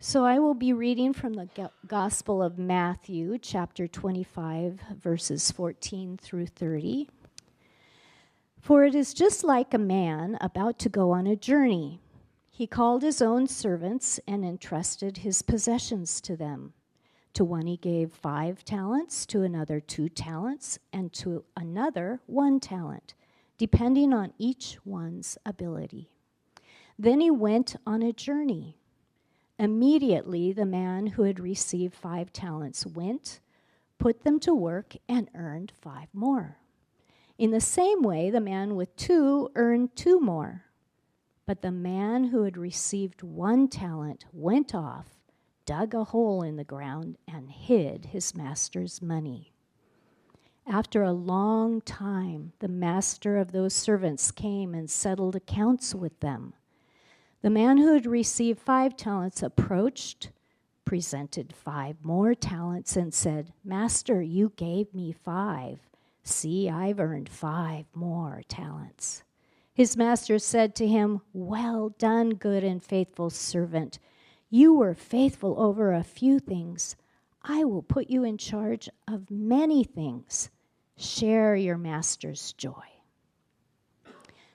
So I will be reading from the Gospel of Matthew, chapter 25, verses 14 through 30. For it is just like a man about to go on a journey. He called his own servants and entrusted his possessions to them. To one he gave 5 talents, to another 2 talents, and to another 1 talent, depending on each one's ability. Then he went on a journey. Immediately, the man who had received 5 talents went, put them to work, and earned 5 more. In the same way, the man with 2 earned 2 more. But the man who had received 1 talent went off, dug a hole in the ground, and hid his master's money. After a long time, the master of those servants came and settled accounts with them. The man who had received 5 talents approached, presented 5 more talents, and said, "Master, you gave me 5. See, I've earned 5 more talents." His master said to him, "Well done, good and faithful servant. You were faithful over a few things. I will put you in charge of many things. Share your master's joy."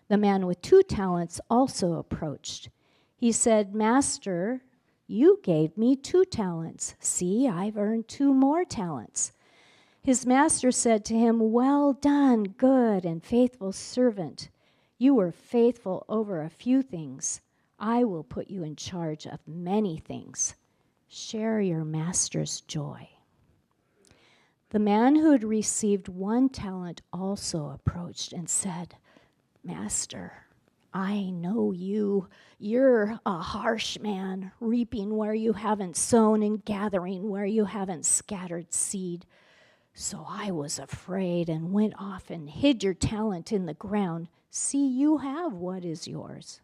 The man with 2 talents also approached. He said, "Master, you gave me 2 talents. See, I've earned 2 more talents." His master said to him, "Well done, good and faithful servant. You were faithful over a few things. I will put you in charge of many things. Share your master's joy." The man who had received 1 talent also approached and said, "Master, I know you. You're a harsh man, reaping where you haven't sown and gathering where you haven't scattered seed. So I was afraid and went off and hid your talent in the ground. See, you have what is yours."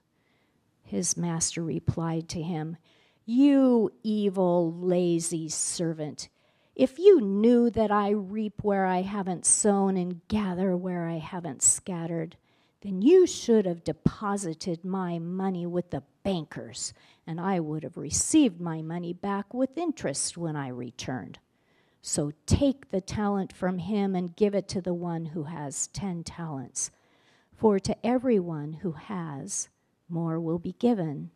His master replied to him, "You evil, lazy servant. If you knew that I reap where I haven't sown and gather where I haven't scattered, then you should have deposited my money with the bankers, and I would have received my money back with interest when I returned. So take the talent from him and give it to the one who has 10 talents. For to everyone who has, more will be given,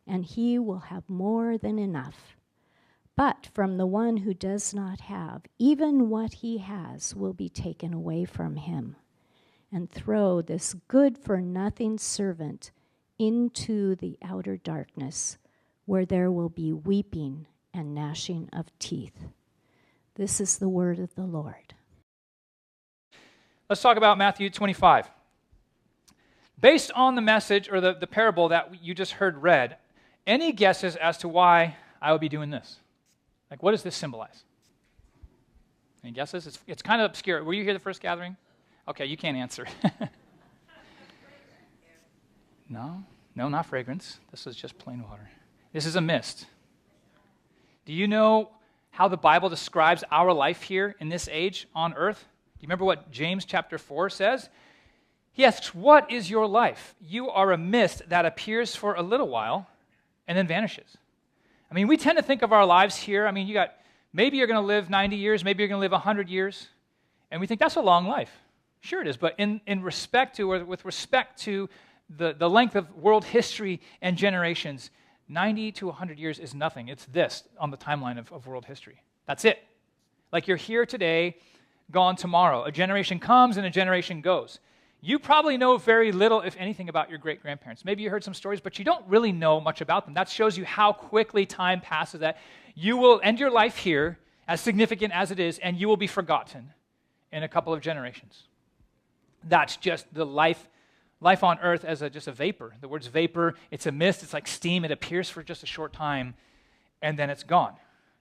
and he will have more than enough. But from the one who does not have, even what he has will be taken away from him. And throw this good-for-nothing servant into the outer darkness, where there will be weeping and gnashing of teeth." This is the word of the Lord. Let's talk about Matthew 25. Based on the message or the parable that you just heard read, any guesses as to why I would be doing this? Like, what does this symbolize? Any guesses? It's kind of obscure. Were you here the first gathering? Okay, you can't answer. No, not fragrance. This is just plain water. This is a mist. Do you know how the Bible describes our life here in this age on earth? Do you remember what James chapter 4 says? He asks, "What is your life? You are a mist that appears for a little while and then vanishes." I mean, we tend to think of our lives here. I mean, maybe you're going to live 90 years, maybe you're going to live 100 years, and we think that's a long life. Sure it is, but in respect to, or with respect to the length of world history and generations, 90 to 100 years is nothing. It's this on the timeline of world history. That's it. Like, you're here today, gone tomorrow. A generation comes and a generation goes. You probably know very little, if anything, about your great-grandparents. Maybe you heard some stories, but you don't really know much about them. That shows you how quickly time passes, that you will end your life here, as significant as it is, and you will be forgotten in a couple of generations. That's just the life on earth as just a vapor. The word's vapor. It's a mist. It's like steam. It appears for just a short time, and then it's gone.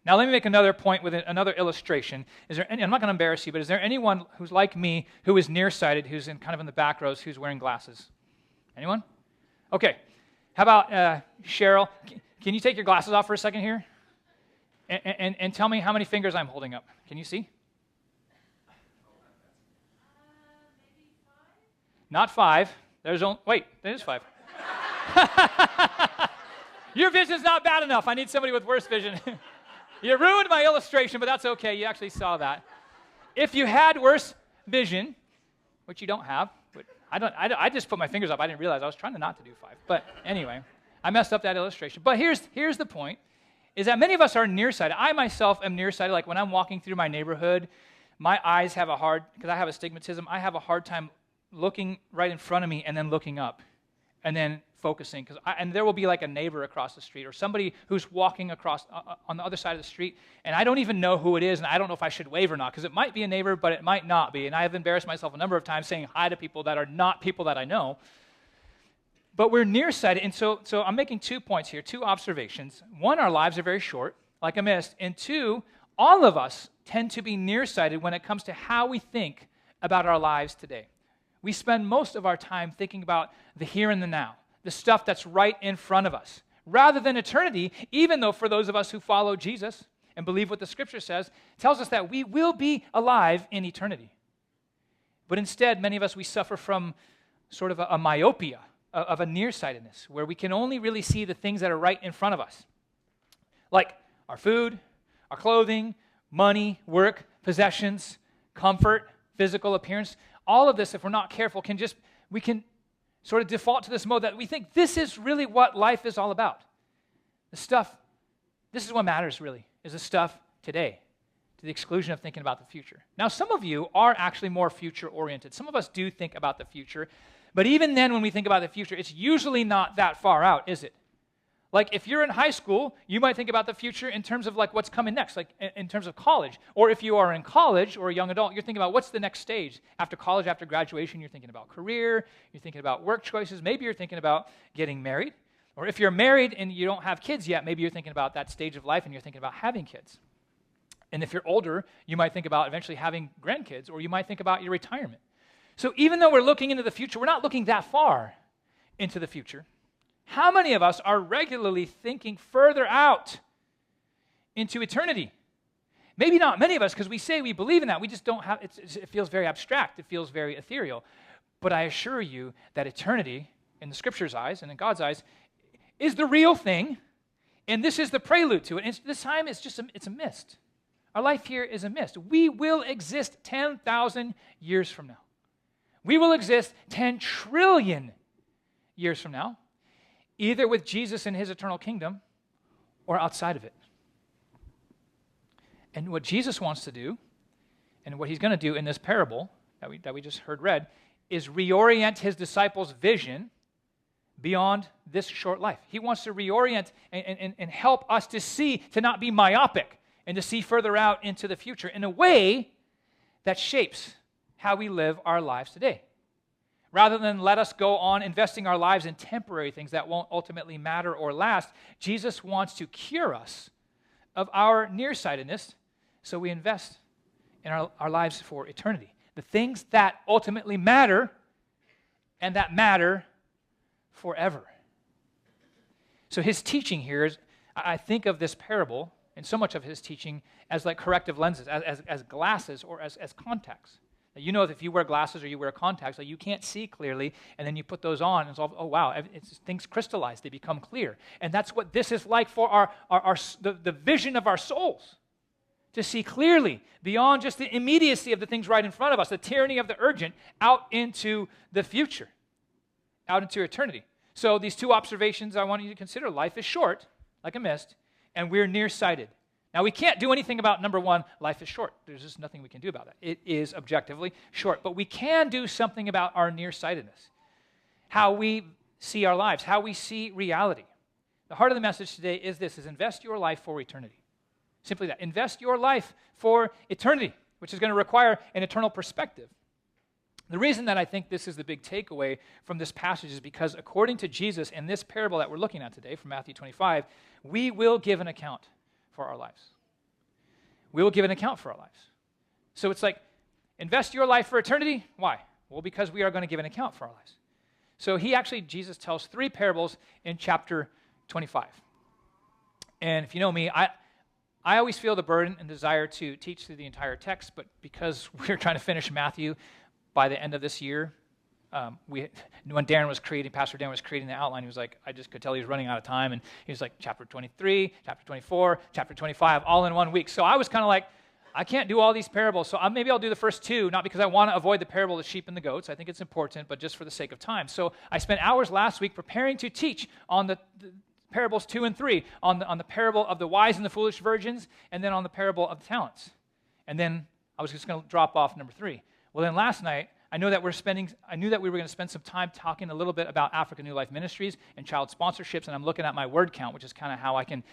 Now, let me make another point with another illustration. I'm not going to embarrass you, but is there anyone who's like me, who is nearsighted, who's kind of in the back rows, who's wearing glasses? Anyone? Okay. How about Cheryl? Can you take your glasses off for a second here? And tell me how many fingers I'm holding up. Can you see? Maybe 5? Not 5. There's 5. Your vision's not bad enough. I need somebody with worse vision. You ruined my illustration, but that's okay. You actually saw that. If you had worse vision, which you don't have, but I just put my fingers up. I didn't realize I was trying to not to do 5. But anyway, I messed up that illustration. But here's the point, is that many of us are nearsighted. I myself am nearsighted. Like when I'm walking through my neighborhood, my eyes have because I have astigmatism, I have a hard time looking right in front of me and then looking up and then focusing. And there will be like a neighbor across the street or somebody who's walking across on the other side of the street, and I don't even know who it is, and I don't know if I should wave or not, because it might be a neighbor, but it might not be. And I have embarrassed myself a number of times saying hi to people that are not people that I know. But we're nearsighted, and so I'm making 2 points here, 2 observations. 1, our lives are very short, like a mist. And 2, all of us tend to be nearsighted when it comes to how we think about our lives today. We spend most of our time thinking about the here and the now, the stuff that's right in front of us, rather than eternity, even though for those of us who follow Jesus and believe what the Scripture says, tells us that we will be alive in eternity. But instead, many of us, we suffer from sort of a myopia, of a nearsightedness, where we can only really see the things that are right in front of us, like our food, our clothing, money, work, possessions, comfort, physical appearance. All of this, if we're not careful, we can sort of default to this mode that we think this is really what life is all about. This is what matters really, is the stuff today, to the exclusion of thinking about the future. Now, some of you are actually more future-oriented. Some of us do think about the future, but even then when we think about the future, it's usually not that far out, is it? Like if you're in high school, you might think about the future in terms of like what's coming next, like in terms of college. Or if you are in college or a young adult, you're thinking about what's the next stage. After college, after graduation, you're thinking about career, you're thinking about work choices, maybe you're thinking about getting married. Or if you're married and you don't have kids yet, maybe you're thinking about that stage of life and you're thinking about having kids. And if you're older, you might think about eventually having grandkids, or you might think about your retirement. So even though we're looking into the future, we're not looking that far into the future. How many of us are regularly thinking further out into eternity? Maybe not many of us, because we say we believe in that. We just don't have, it feels very abstract. It feels very ethereal. But I assure you that eternity, in the Scripture's eyes and in God's eyes, is the real thing, and this is the prelude to it. And this time it's a mist. Our life here is a mist. We will exist 10,000 years from now. We will exist 10 trillion years from now, either with Jesus in his eternal kingdom or outside of it. And what Jesus wants to do, and what he's going to do in this parable that we just heard read, is reorient his disciples' vision beyond this short life. He wants to reorient and help us to see, to not be myopic, and to see further out into the future in a way that shapes how we live our lives today. Rather than let us go on investing our lives in temporary things that won't ultimately matter or last, Jesus wants to cure us of our nearsightedness, so we invest in our lives for eternity. The things that ultimately matter and that matter forever. So his teaching here is, I think of this parable and so much of his teaching as like corrective lenses, as glasses or as contacts. You know, if you wear glasses or you wear contacts, like you can't see clearly, and then you put those on, and it's all, oh wow, things crystallize, they become clear. And that's what this is like for the vision of our souls, to see clearly beyond just the immediacy of the things right in front of us, the tyranny of the urgent, out into the future, out into eternity. So these 2 observations I want you to consider. Life is short, like a mist, and we're nearsighted. Now, we can't do anything about, number 1, life is short. There's just nothing we can do about that. It is objectively short. But we can do something about our nearsightedness, how we see our lives, how we see reality. The heart of the message today is this, is invest your life for eternity. Simply that. Invest your life for eternity, which is going to require an eternal perspective. The reason that I think this is the big takeaway from this passage is because according to Jesus in this parable that we're looking at today from Matthew 25, we will give an account for our lives. We will give an account for our lives. So it's like, invest your life for eternity. Why? Well, because we are going to give an account for our lives. So Jesus tells 3 parables in chapter 25. And if you know me, I always feel the burden and desire to teach through the entire text, but because we're trying to finish Matthew by the end of this year, when Pastor Darren was creating the outline, he was like, I just could tell he was running out of time, and he was like, chapter 23, chapter 24, chapter 25, all in 1 week. So I was kind of like, I can't do all these parables, so maybe I'll do the first two, not because I want to avoid the parable of the sheep and the goats. I think it's important, but just for the sake of time. So I spent hours last week preparing to teach on the parables 2 and 3, on the parable of the wise and the foolish virgins, and then on the parable of the talents. And then I was just going to drop off number 3. Well, then last night, I knew that we were going to spend some time talking a little bit about Africa New Life Ministries and child sponsorships, and I'm looking at my word count, which is kind of how I can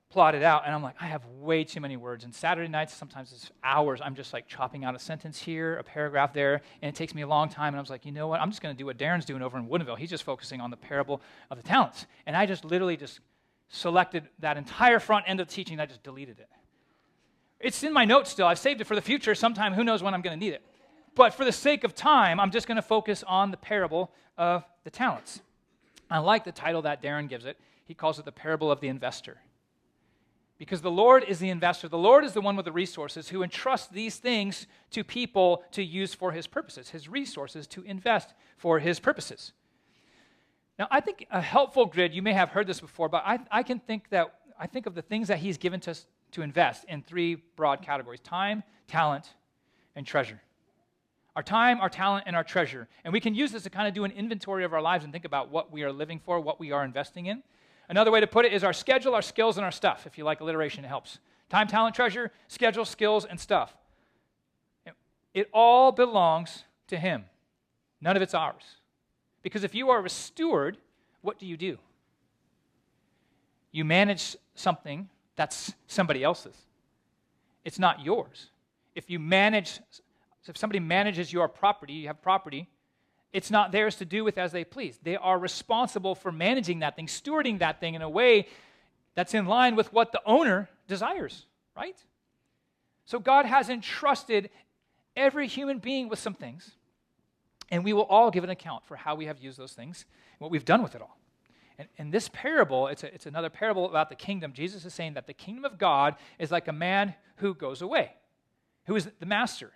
plot it out, and I'm like, I have way too many words. And Saturday nights, sometimes it's hours. I'm just like chopping out a sentence here, a paragraph there, and it takes me a long time. And I was like, you know what? I'm just going to do what Darren's doing over in Woodinville. He's just focusing on the parable of the talents. And I just literally just selected that entire front end of teaching, and I just deleted it. It's in my notes still. I've saved it for the future. Sometime, who knows when I'm going to need it. But for the sake of time, I'm just going to focus on the parable of the talents. I like the title that Darren gives it. He calls it the parable of the investor. Because the Lord is the investor. The Lord is the one with the resources who entrusts these things to people to use for his purposes, his resources to invest for his purposes. Now, I think a helpful grid, you may have heard this before, but I think of the things that he's given to us to invest in 3 broad categories: time, talent, and treasure. Our time, our talent, and our treasure. And we can use this to kind of do an inventory of our lives and think about what we are living for, what we are investing in. Another way to put it is our schedule, our skills, and our stuff. If you like alliteration, it helps. Time, talent, treasure, schedule, skills, and stuff. It all belongs to him. None of it's ours. Because if you are a steward, what do? You manage something that's somebody else's. It's not yours. If somebody manages your property, you have property, it's not theirs to do with as they please. They are responsible for managing that thing, stewarding that thing in a way that's in line with what the owner desires, right? So God has entrusted every human being with some things, and we will all give an account for how we have used those things, what we've done with it all. And this parable, it's another parable about the kingdom. Jesus is saying that the kingdom of God is like a man who goes away, who is the master.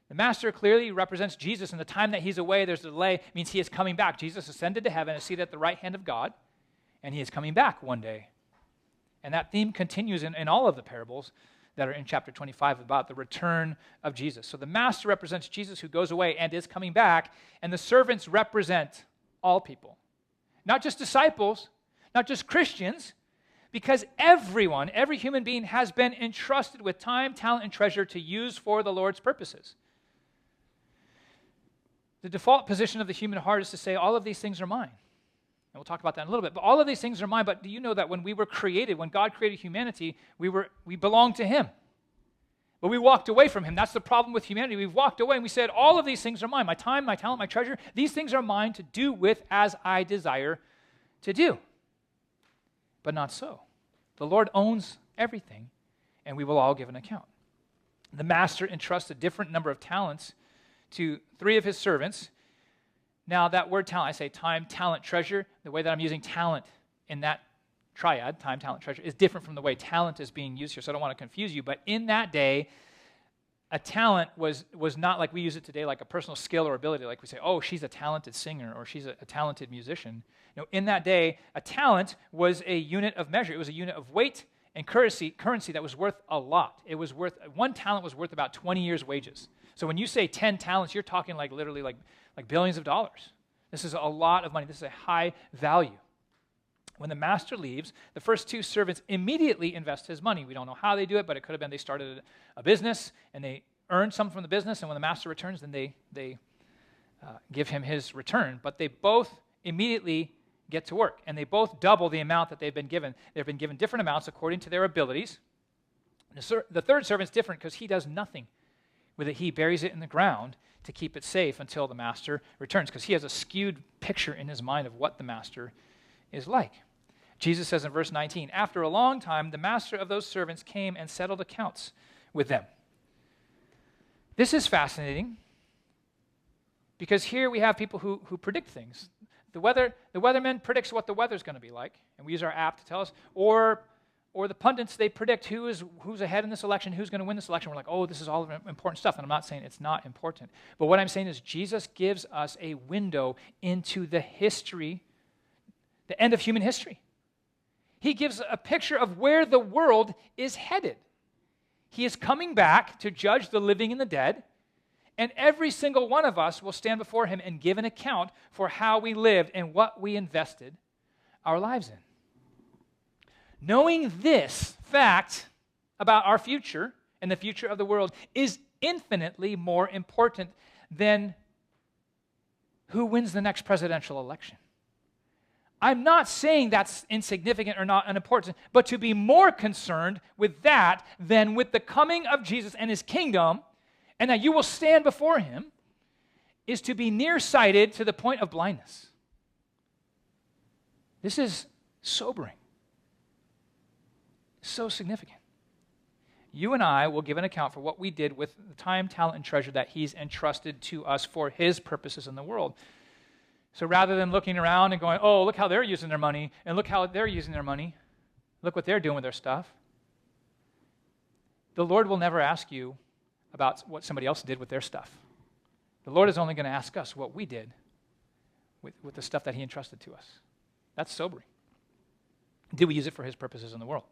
The master clearly represents Jesus, and the time that he's away, there's a delay, it means he is coming back. Jesus ascended to heaven and is seated at the right hand of God, and he is coming back one day. And that theme continues in all of the parables that are in chapter 25 about the return of Jesus. So the master represents Jesus who goes away and is coming back, and the servants represent all people. Not just disciples, not just Christians, because everyone, every human being has been entrusted with time, talent, and treasure to use for the Lord's purposes. The default position of the human heart is to say, all of these things are mine. And we'll talk about that in a little bit. But all of these things are mine. But do you know that when we were created, when God created humanity, we belonged to him. But we walked away from him. That's the problem with humanity. We've walked away and we said, all of these things are mine. My time, my talent, my treasure. These things are mine to do with as I desire to do. But not so. The Lord owns everything, and we will all give an account. The master entrusts a different number of talents to 3 of his servants. Now, that word talent, I say time, talent, treasure. The way that I'm using talent in that triad, time, talent, treasure, is different from the way talent is being used here, so I don't want to confuse you. But in that day, a talent was not like we use it today, like a personal skill or ability, like we say, oh, she's a talented singer or she's a talented musician. No, in that day, a talent was a unit of measure. It was a unit of weight and currency that was worth a lot. It was worth, 1 talent was worth about 20 years' wages. So when you say 10 talents, you're talking like literally like billions of dollars. This is a lot of money. This is a high value. When the master leaves, the first 2 servants immediately invest his money. We don't know how they do it, but it could have been they started a business and they earned some from the business, and when the master returns, then they give him his return. But they both immediately get to work, and they both double the amount that they've been given. They've been given different amounts according to their abilities. The third servant's different because he does nothing with it. He buries it in the ground to keep it safe until the master returns, because he has a skewed picture in his mind of what the master is like. Jesus says in verse 19, after a long time, the master of those servants came and settled accounts with them. This is fascinating because here we have people who predict things. The weatherman predicts what the weather's going to be like, and we use our app to tell us, or or the pundits, they predict who's ahead in this election, who's going to win this election. We're like, oh, this is all important stuff. And I'm not saying it's not important. But what I'm saying is Jesus gives us a window into the history, the end of human history. He gives a picture of where the world is headed. He is coming back to judge the living and the dead, and every single one of us will stand before him and give an account for how we lived and what we invested our lives in. Knowing this fact about our future and the future of the world is infinitely more important than who wins the next presidential election. I'm not saying that's insignificant or not unimportant, but to be more concerned with that than with the coming of Jesus and his kingdom, and that you will stand before him, is to be nearsighted to the point of blindness. This is sobering. So significant. You and I will give an account for what we did with the time, talent, and treasure that he's entrusted to us for his purposes in the world. So rather than looking around and going, oh, look how they're using their money, and look how they're using their money, look what they're doing with their stuff, the Lord will never ask you about what somebody else did with their stuff. The Lord is only going to ask us what we did with the stuff that he entrusted to us. That's sobering. Did we use it for his purposes in the world?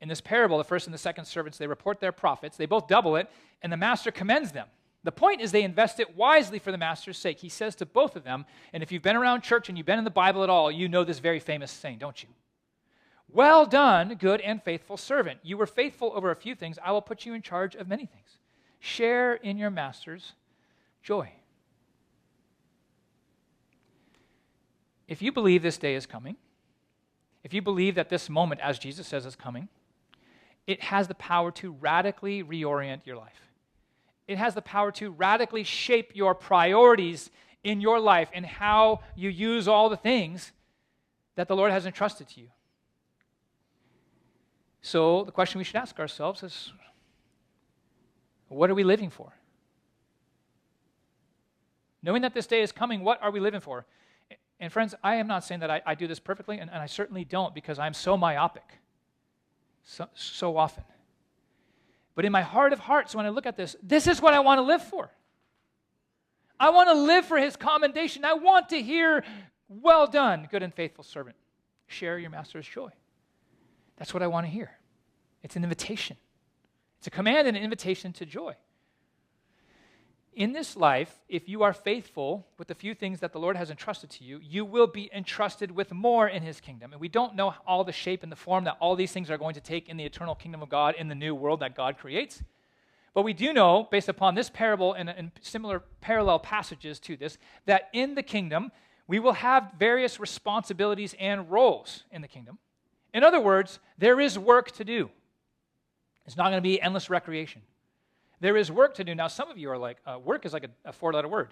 In this parable, the first and the second servants, they report their profits. They both double it, and the master commends them. The point is they invest it wisely for the master's sake. He says to both of them, and if you've been around church and you've been in the Bible at all, you know this very famous saying, don't you? Well done, good and faithful servant. You were faithful over a few things. I will put you in charge of many things. Share in your master's joy. If you believe this day is coming, if you believe that this moment, as Jesus says, is coming, it has the power to radically reorient your life. It has the power to radically shape your priorities in your life and how you use all the things that the Lord has entrusted to you. So the question we should ask ourselves is, what are we living for? Knowing that this day is coming, what are we living for? And friends, I am not saying that I do this perfectly, and I certainly don't, because I'm so myopic so often. But in my heart of hearts, when I look at this is what I want to live for. I want to live for his commendation. I want to hear, well done, good and faithful servant. Share your master's joy. That's what I want to hear. It's an invitation. It's a command and an invitation to joy. In this life, if you are faithful with the few things that the Lord has entrusted to you, you will be entrusted with more in his kingdom. And we don't know all the shape and the form that all these things are going to take in the eternal kingdom of God in the new world that God creates. But we do know, based upon this parable and similar parallel passages to this, that in the kingdom, we will have various responsibilities and roles in the kingdom. In other words, there is work to do. It's not going to be endless recreation. There is work to do. Now, some of you are like, work is like a four-letter word.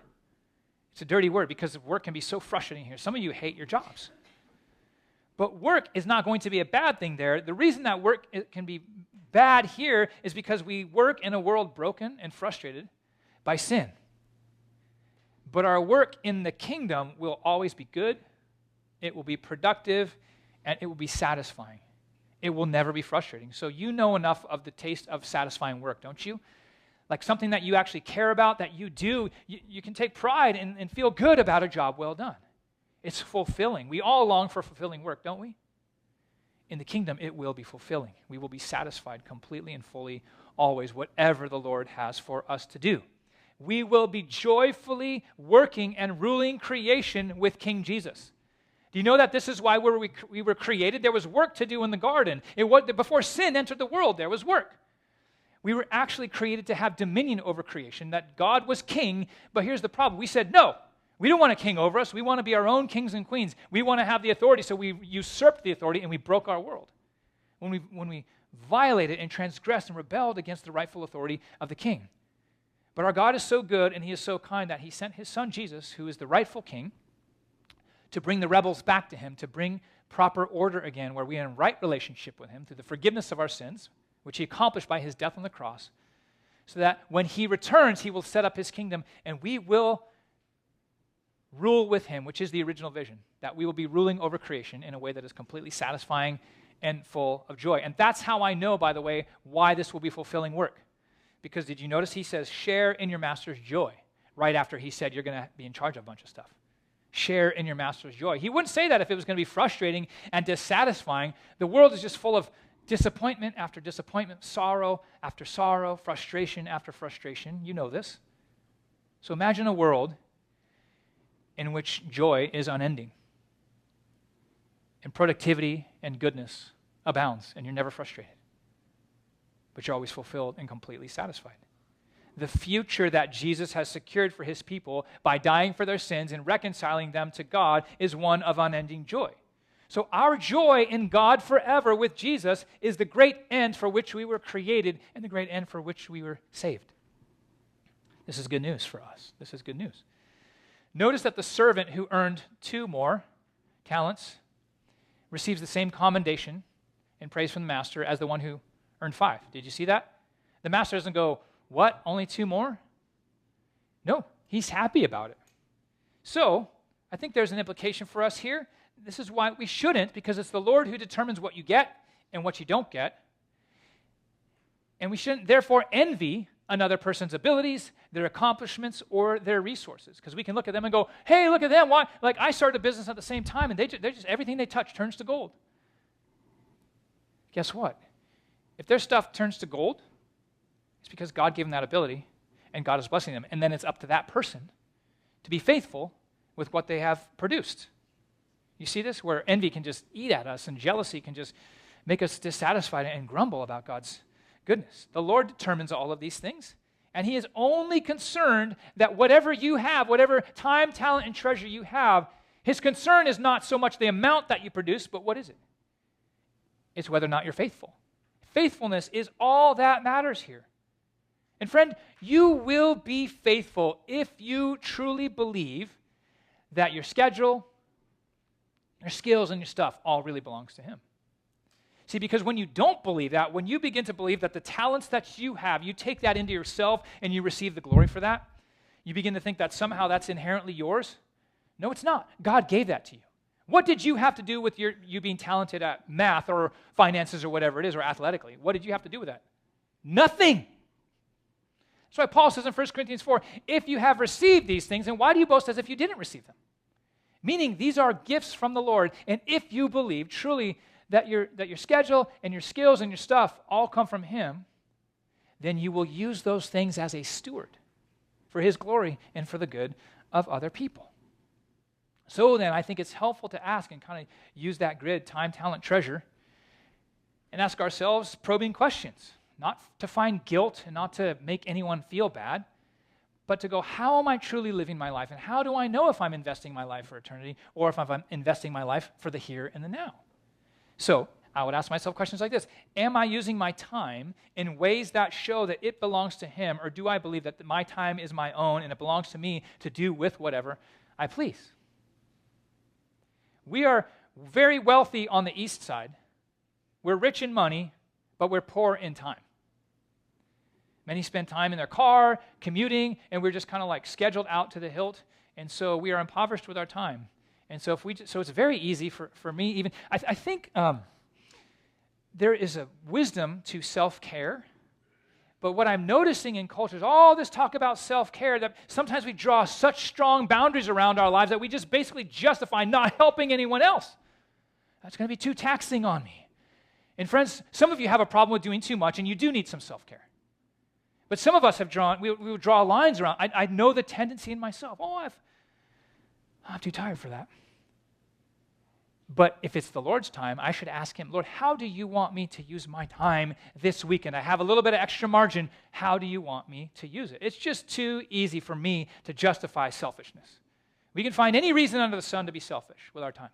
It's a dirty word because work can be so frustrating here. Some of you hate your jobs. But work is not going to be a bad thing there. The reason that work can be bad here is because we work in a world broken and frustrated by sin. But our work in the kingdom will always be good, it will be productive, and it will be satisfying. It will never be frustrating. So you know enough of the taste of satisfying work, don't you? Like something that you actually care about, that you do, you can take pride and feel good about a job well done. It's fulfilling. We all long for fulfilling work, don't we? In the kingdom, it will be fulfilling. We will be satisfied completely and fully, always, whatever the Lord has for us to do. We will be joyfully working and ruling creation with King Jesus. Do you know that this is why we were created? There was work to do in the garden. Before sin entered the world, there was work. We were actually created to have dominion over creation, that God was king, but here's the problem. We said, no, we don't want a king over us. We want to be our own kings and queens. We want to have the authority, so we usurped the authority and we broke our world. When we violated and transgressed and rebelled against the rightful authority of the king. But our God is so good and he is so kind that he sent his son Jesus, who is the rightful king, to bring the rebels back to him, to bring proper order again, where we are in right relationship with him through the forgiveness of our sins, which he accomplished by his death on the cross, so that when he returns, he will set up his kingdom, and we will rule with him, which is the original vision, that we will be ruling over creation in a way that is completely satisfying and full of joy. And that's how I know, by the way, why this will be fulfilling work. Because did you notice he says, share in your master's joy, right after he said you're going to be in charge of a bunch of stuff. Share in your master's joy. He wouldn't say that if it was going to be frustrating and dissatisfying. The world is just full of disappointment after disappointment, sorrow after sorrow, frustration after frustration. You know this. So imagine a world in which joy is unending, and productivity and goodness abounds, and you're never frustrated, but you're always fulfilled and completely satisfied. The future that Jesus has secured for his people by dying for their sins and reconciling them to God is one of unending joy. So our joy in God forever with Jesus is the great end for which we were created and the great end for which we were saved. This is good news for us. This is good news. Notice that the servant who earned 2 more talents receives the same commendation and praise from the master as the one who earned 5. Did you see that? The master doesn't go, what, only 2 more? No, he's happy about it. So, I think there's an implication for us here. This is why we shouldn't, because it's the Lord who determines what you get and what you don't get. And we shouldn't therefore envy another person's abilities, their accomplishments, or their resources. Because we can look at them and go, hey, look at them. Why? Like, I started a business at the same time, and they're just everything they touch turns to gold. Guess what? If their stuff turns to gold, it's because God gave them that ability, and God is blessing them. And then it's up to that person to be faithful with what they have produced. You see this? Where envy can just eat at us, and jealousy can just make us dissatisfied and grumble about God's goodness. The Lord determines all of these things, and he is only concerned that whatever you have, whatever time, talent, and treasure you have, his concern is not so much the amount that you produce, but what is it? It's whether or not you're faithful. Faithfulness is all that matters here. And friend, you will be faithful if you truly believe that your schedule, your skills, and your stuff all really belongs to him. See, because when you don't believe that, when you begin to believe that the talents that you have, you take that into yourself and you receive the glory for that, you begin to think that somehow that's inherently yours. No, it's not. God gave that to you. What did you have to do with you being talented at math or finances or whatever it is, or athletically? What did you have to do with that? Nothing. That's why Paul says in 1 Corinthians 4, if you have received these things, then why do you boast as if you didn't receive them? Meaning these are gifts from the Lord, and if you believe truly that your schedule and your skills and your stuff all come from him, then you will use those things as a steward for his glory and for the good of other people. So then I think it's helpful to ask and kind of use that grid, time, talent, treasure, and ask ourselves probing questions, not to find guilt and not to make anyone feel bad, but to go, how am I truly living my life? And how do I know if I'm investing my life for eternity or if I'm investing my life for the here and the now? So I would ask myself questions like this. Am I using my time in ways that show that it belongs to him, or do I believe that my time is my own and it belongs to me to do with whatever I please? We are very wealthy on the east side. We're rich in money, but we're poor in time. Many spend time in their car, commuting, and we're just kind of like scheduled out to the hilt, and so we are impoverished with our time. And so so it's very easy for me even. I think there is a wisdom to self-care, but what I'm noticing in culture is all this talk about self-care that sometimes we draw such strong boundaries around our lives that we just basically justify not helping anyone else. That's going to be too taxing on me. And friends, some of you have a problem with doing too much, and you do need some self-care. But some of us have we would draw lines around. I know the tendency in myself. I'm too tired for that. But if it's the Lord's time, I should ask him, Lord, how do you want me to use my time this weekend? I have a little bit of extra margin. How do you want me to use it? It's just too easy for me to justify selfishness. We can find any reason under the sun to be selfish with our time.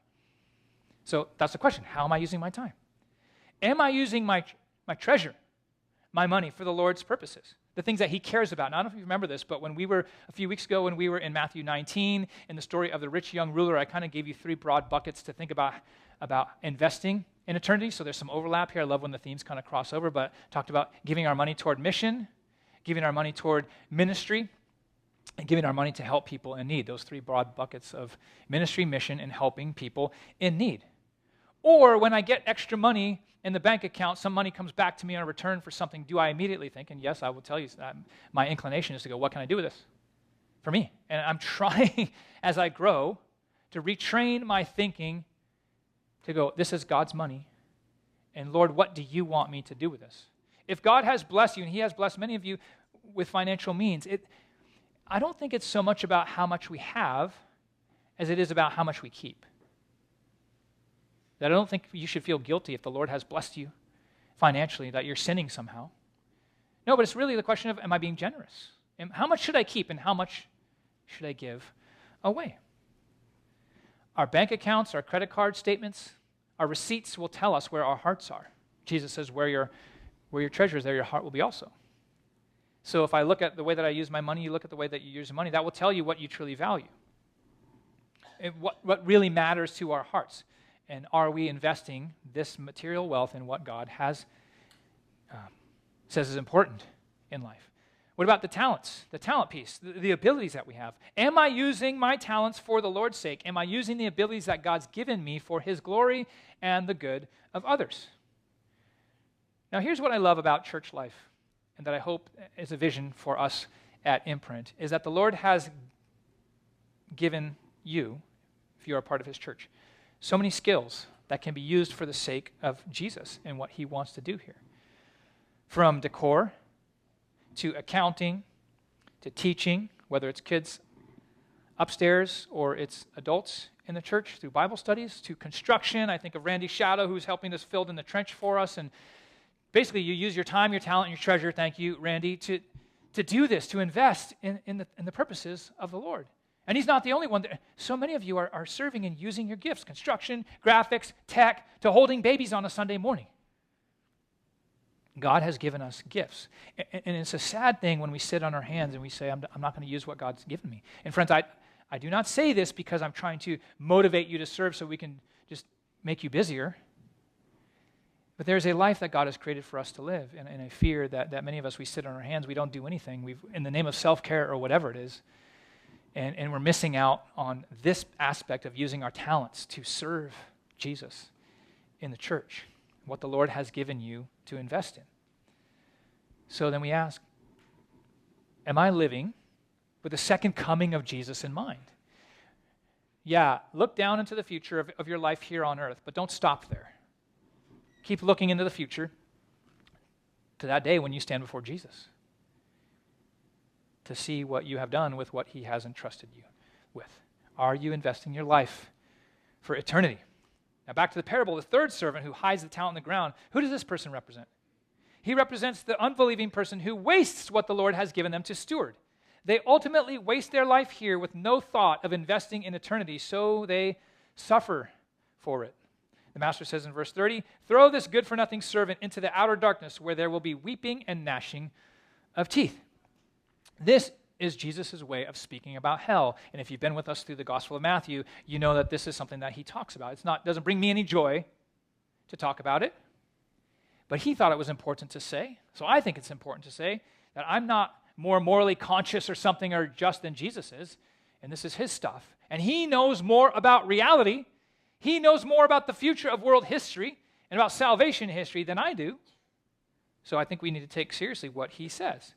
So that's the question. How am I using my time? Am I using my treasure, my money, for the Lord's purposes? The things that he cares about. Now, I don't know if you remember this, but a few weeks ago when we were in Matthew 19, in the story of the rich young ruler, I kind of gave you 3 broad buckets to think about investing in eternity. So there's some overlap here. I love when the themes kind of cross over, but talked about giving our money toward mission, giving our money toward ministry, and giving our money to help people in need. Those 3 broad buckets of ministry, mission, and helping people in need. Or when I get extra money in the bank account, some money comes back to me in return for something, do I immediately think, and yes, I will tell you, my inclination is to go, what can I do with this for me? And I'm trying, as I grow, to retrain my thinking to go, this is God's money, and Lord, what do you want me to do with this? If God has blessed you, and he has blessed many of you with financial means, I don't think it's so much about how much we have as it is about how much we keep. That I don't think you should feel guilty if the Lord has blessed you financially, that you're sinning somehow. No, but it's really the question of, am I being generous? How much should I keep and how much should I give away? Our bank accounts, our credit card statements, our receipts will tell us where our hearts are. Jesus says, where your treasure is, there your heart will be also. So if I look at the way that I use my money, you look at the way that you use your money, that will tell you what you truly value. And what really matters to our hearts. And are we investing this material wealth in what God has says is important in life? What about the talents, the talent piece, the abilities that we have? Am I using my talents for the Lord's sake? Am I using the abilities that God's given me for his glory and the good of others? Now, here's what I love about church life, and that I hope is a vision for us at Imprint, is that the Lord has given you, if you're a part of his church, so many skills that can be used for the sake of Jesus and what he wants to do here. From decor to accounting to teaching, whether it's kids upstairs or it's adults in the church through Bible studies, to construction. I think of Randy Shadow, who's helping us fill in the trench for us. And basically, you use your time, your talent, and your treasure, thank you, Randy, to do this, to invest in the purposes of the Lord. And he's not the only one. So many of you are serving and using your gifts, construction, graphics, tech, to holding babies on a Sunday morning. God has given us gifts. And it's a sad thing when we sit on our hands and we say, I'm not going to use what God's given me. And friends, I do not say this because I'm trying to motivate you to serve so we can just make you busier. But there's a life that God has created for us to live. And I fear that many of us, we sit on our hands, we don't do anything. We've, in the name of self-care or whatever it is, and we're missing out on this aspect of using our talents to serve Jesus in the church, what the Lord has given you to invest in. So then we ask, am I living with the second coming of Jesus in mind? Yeah, look down into the future of your life here on earth, but don't stop there. Keep looking into the future to that day when you stand before Jesus, to see what you have done with what he has entrusted you with. Are you investing your life for eternity? Now back to the parable, the third servant who hides the talent in the ground. Who does this person represent? He represents the unbelieving person who wastes what the Lord has given them to steward. They ultimately waste their life here with no thought of investing in eternity, so they suffer for it. The master says in verse 30, "Throw this good-for-nothing servant into the outer darkness where there will be weeping and gnashing of teeth." This is Jesus' way of speaking about hell. And if you've been with us through the Gospel of Matthew, you know that this is something that he talks about. Doesn't bring me any joy to talk about it, but he thought it was important to say. So I think it's important to say that I'm not more morally conscious or something or just than Jesus is, and this is his stuff. And he knows more about reality. He knows more about the future of world history and about salvation history than I do. So I think we need to take seriously what he says.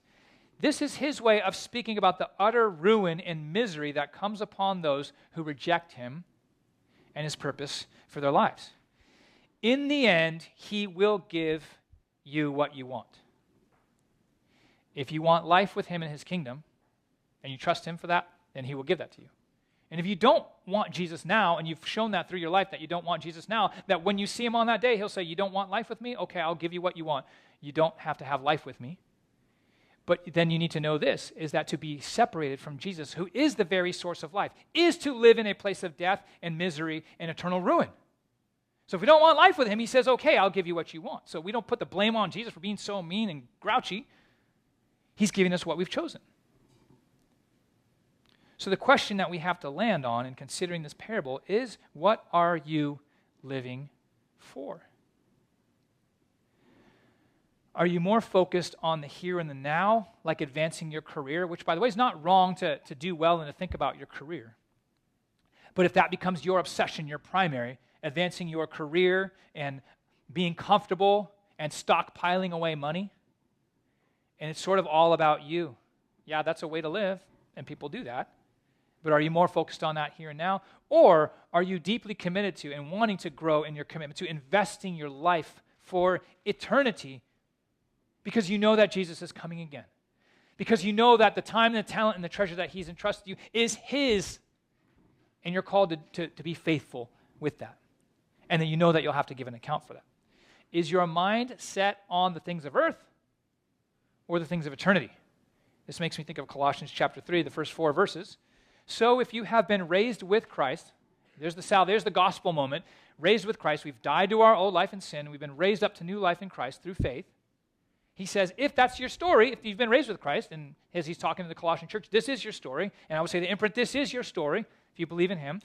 This is his way of speaking about the utter ruin and misery that comes upon those who reject him and his purpose for their lives. In the end, he will give you what you want. If you want life with him in his kingdom, and you trust him for that, then he will give that to you. And if you don't want Jesus now, and you've shown that through your life that you don't want Jesus now, that when you see him on that day, he'll say, you don't want life with me? Okay, I'll give you what you want. You don't have to have life with me. But then you need to know this, is that to be separated from Jesus, who is the very source of life, is to live in a place of death and misery and eternal ruin. So if we don't want life with him, he says, okay, I'll give you what you want. So we don't put the blame on Jesus for being so mean and grouchy. He's giving us what we've chosen. So the question that we have to land on in considering this parable is, what are you living for? Are you more focused on the here and the now, like advancing your career, which, by the way, is not wrong to do well and to think about your career. But if that becomes your obsession, your primary, advancing your career and being comfortable and stockpiling away money. And it's sort of all about you. Yeah, that's a way to live, and people do that. But are you more focused on that here and now? Or are you deeply committed to and wanting to grow in your commitment to investing your life for eternity because you know that Jesus is coming again? Because you know that the time and the talent and the treasure that he's entrusted you is his, and you're called to be faithful with that. And then you know that you'll have to give an account for that. Is your mind set on the things of earth or the things of eternity? This makes me think of Colossians chapter 3, the first 4 verses. So if you have been raised with Christ, there's the gospel moment, raised with Christ, we've died to our old life in sin, we've been raised up to new life in Christ through faith. He says, if that's your story, if you've been raised with Christ, and as he's talking to the Colossian church, this is your story, and I would say the Imprint, this is your story, if you believe in him.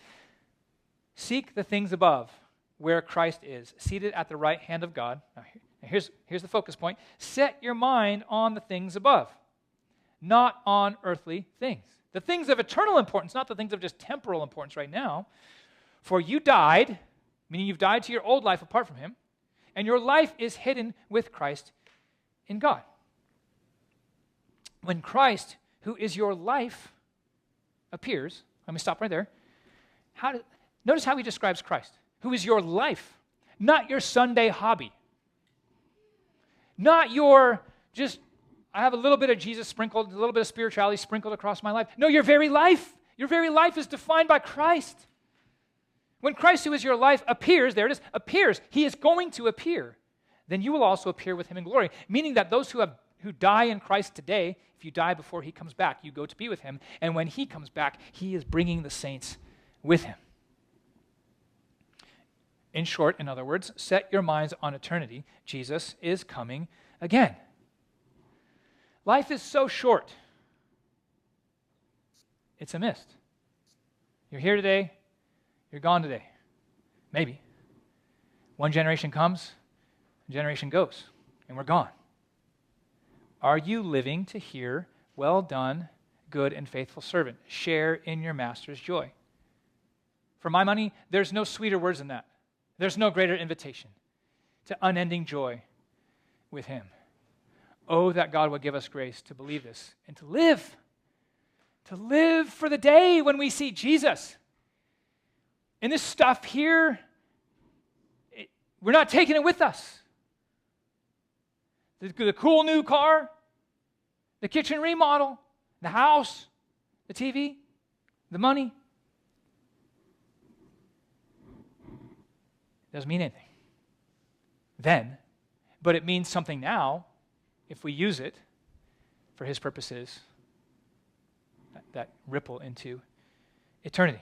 Seek the things above, where Christ is, seated at the right hand of God. Now here's the focus point. Set your mind on the things above, not on earthly things. The things of eternal importance, not the things of just temporal importance right now. For you died, meaning you've died to your old life apart from him, and your life is hidden with Christ in God. When Christ, who is your life, appears, let me stop right there. Notice how he describes Christ, who is your life, not your Sunday hobby, not your just, I have a little bit of Jesus sprinkled, a little bit of spirituality sprinkled across my life. No, your very life is defined by Christ. When Christ, who is your life, appears, there it is, appears, he is going to appear, then you will also appear with him in glory. Meaning that those who die in Christ today, if you die before he comes back, you go to be with him. And when he comes back, he is bringing the saints with him. In short, in other words, set your minds on eternity. Jesus is coming again. Life is so short. It's a mist. You're here today, you're gone today. Maybe. One generation comes, a generation goes, and we're gone. Are you living to hear, well done, good and faithful servant? Share in your master's joy. For my money, there's no sweeter words than that. There's no greater invitation to unending joy with him. Oh, that God would give us grace to believe this and to live for the day when we see Jesus. And this stuff here, we're not taking it with us. The cool new car, the kitchen remodel, the house, the TV, the money, doesn't mean anything then, but it means something now if we use it for his purposes that ripple into eternity.